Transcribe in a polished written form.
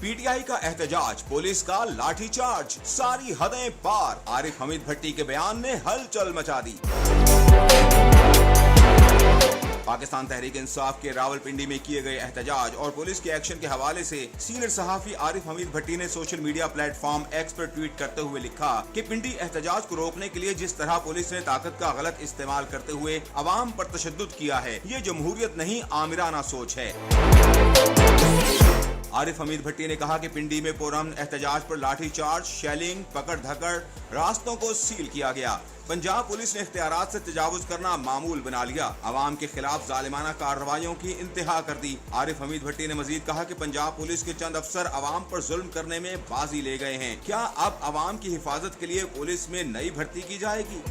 PTI का एहतजाज, police का लाठीचार्ज, सारी हदें पार। आरिफ हमीद भट्टी के बयान ने हलचल मचा दी। पाकिस्तान तहरीक इंसाफ के रावलपिंडी में किए गए एहतजाज और पुलिस के एक्शन के हवाले से सीनियर सहाफी आरिफ हमीद भट्टी ने सोशल मीडिया प्लेटफॉर्म एक्स पर ट्वीट करते हुए लिखा कि पिंडी एहतजाज को रोकने के लिए जिस तरह पुलिस ने ताकत का गलत इस्तेमाल करते हुए अवाम पर तशद्दुद किया है, ये जमहूरियत नहीं आमिराना सोच है। आरिफ हमीद भट्टी ने कहा कि पिंडी में पुरअमन एहतजाज पर लाठीचार्ज, शेलिंग, पकड़ धकड़, रास्तों को सील किया गया। पंजाब पुलिस ने इख्तियारात से तजावुज करना मामूल बना लिया, अवाम के खिलाफ जालिमाना कार्रवाइयों की इंतहा कर दी। आरिफ हमीद भट्टी ने मजीद कहा कि पंजाब पुलिस के चंद अफसर अवाम पर जुल्म करने में बाजी ले गए हैं। क्या अब अवाम की हिफाजत के लिए पुलिस में नई भर्ती की जाएगी?